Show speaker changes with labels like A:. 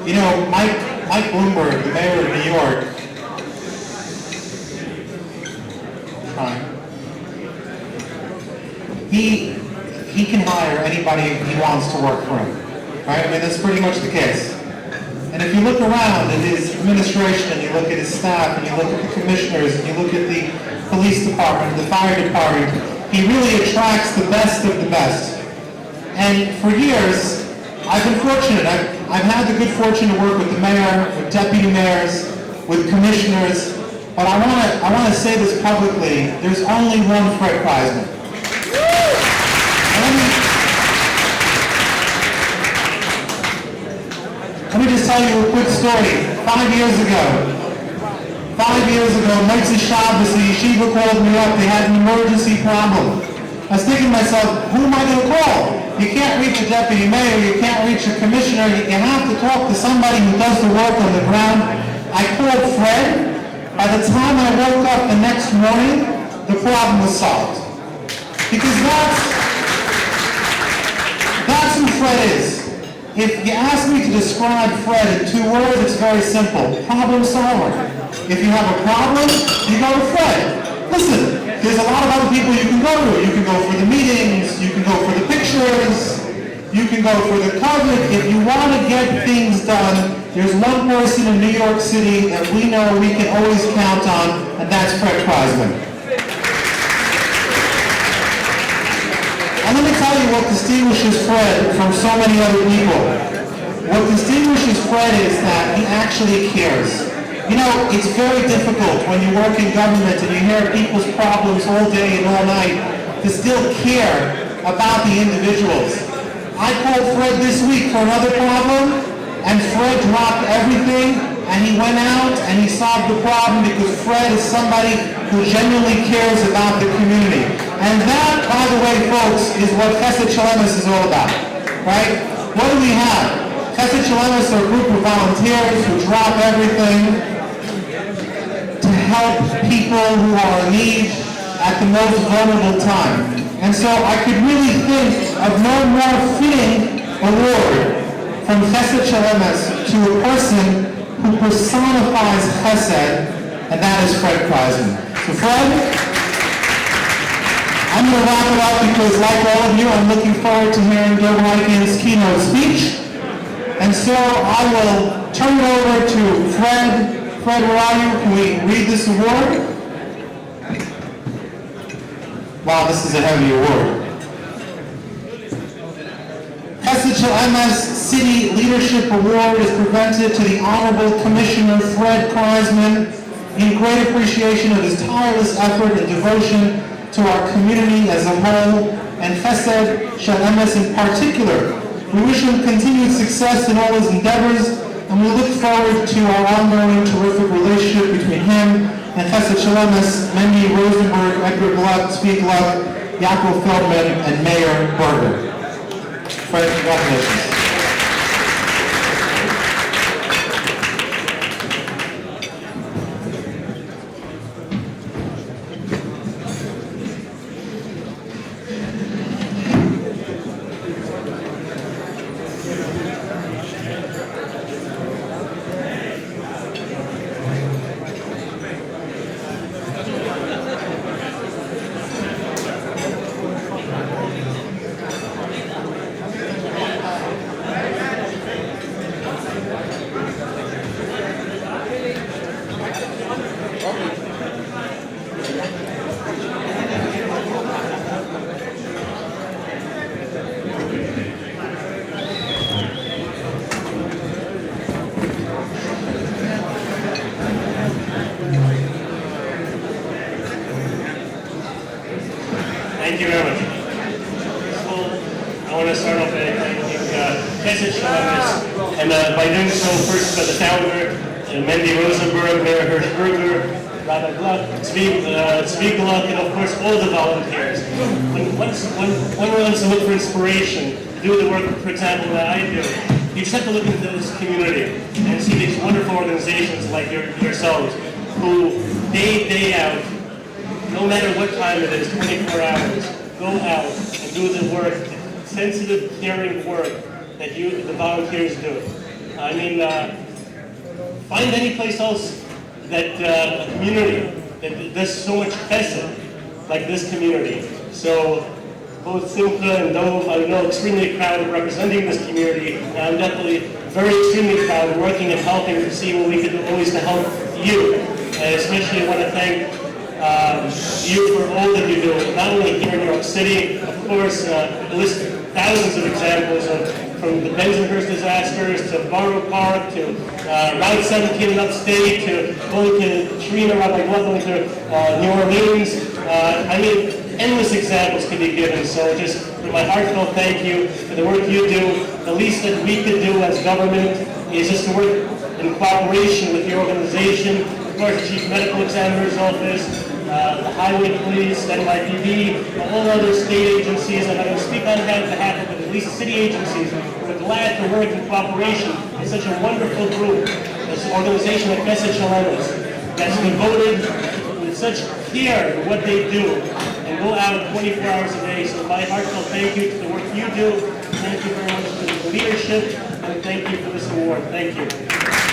A: You know, Mike Bloomberg, the mayor of New York, he can hire anybody he wants to work for him, right? I mean, that's pretty much the case. And if you look around at his administration, and you look at his staff, and you look at the commissioners, and you look at the police department, the fire department, he really attracts the best of the best. And for years, I've been fortunate. I've had the good fortune to work with the mayor, with deputy mayors, with commissioners, but I want to say this publicly, there's only one Fred Kreizman. Let me just tell you a quick story. 5 years ago, Motzei Shabbos, the yeshiva called me up. They had an emergency problem. I was thinking to myself, who am I going to call? You can't reach a deputy mayor, you can't reach a commissioner, you have to talk to somebody who does the work on the ground. I called Fred. By the time I woke up the next morning, the problem was solved. Because that's who Fred is. If you ask me to describe Fred in 2 words, it's very simple. Problem solver. If you have a problem, you go to Fred. Listen, there's a lot of other people you can go to. You can go for the meetings, you can go for the pictures, you can go for the coverage. If you want to get things done, there's one person in New York City that we know we can always count on, and that's Fred Kreizman. And let me tell you what distinguishes Fred from so many other people. What distinguishes Fred is that he actually cares. You know, it's very difficult when you work in government and you hear people's problems all day and all night to still care about the individuals. I called Fred this week for another problem, and Fred dropped everything and he went out and he solved the problem because Fred is somebody who genuinely cares about the community. And that, by the way, folks, is what Chesed Shel Emes is all about, right? What do we have? Chesed Shel Emes are a group of volunteers who drop everything to help people who are in need at the most vulnerable time. And so I could really think of no more fitting award from Chesed Shel Emes to a person who personifies Chesed, and that is Fred Kreizman. So Fred, I'm going to wrap it up because, like all of you, I'm looking forward to hearing Joe Wykin's keynote speech. And so I will turn it over to Fred. Fred, where are you? Can we read this award? Wow, this is a heavy award. Chesed Shel Emes City Leadership Award is presented to the Honorable Commissioner Fred Kreizman in great appreciation of his tireless effort and devotion to our community as a whole, and Chesed Shel Emes in particular. We wish him continued success in all his endeavors, and we look forward to our ongoing terrific relationship between him and Chesed Shel Emes, Mendy Rosenberg, Edgar Gluck, Tzvi Gluck, Yaakov Feldman, and Mayor Berger. Fred, congratulations.
B: Thank you very much. So, I want to start off by thanking Chesed Shel Emes, and by doing so, first the founder, Mendy Rosenberg, Mayor Hirschberger, Rabbi Gluck, Tzvi Gluck, and of course all the volunteers. When one wants to look for inspiration, do the work, for example, that I do, you just have to look into this community and see these wonderful organizations like yourselves, who day out, no matter what time it is, 24 hours, go out and do the work, the sensitive, caring work that the volunteers do. I mean, find any place else that a community that does so much chesed like this community. So both Simcha and Dov, I know, extremely proud of representing this community, and I'm definitely very extremely proud of working and helping to see what we can do always to help you. And especially I want to thank you for all that you do, not only here in New York City, of course, list thousands of examples from the Bensonhurst disasters to Borough Park to Route 17 in upstate to going to Katrina, Rabbi going to New Orleans. I mean, endless examples can be given. So just for my heartfelt thank you for the work you do. The least that we could do as government is just to work in cooperation with your organization, of course, the Chief Medical Examiner's Office, the Highway Police, NYPD, all other state agencies, and I don't speak on behalf of at least city agencies. We're glad to work in cooperation in such a wonderful group, this organization like Chesed Shel Emes, that's devoted with such care to what they do and go out 24 hours a day. So my heartfelt thank you for the work you do. Thank you very much for the leadership, and thank you for this award. Thank you.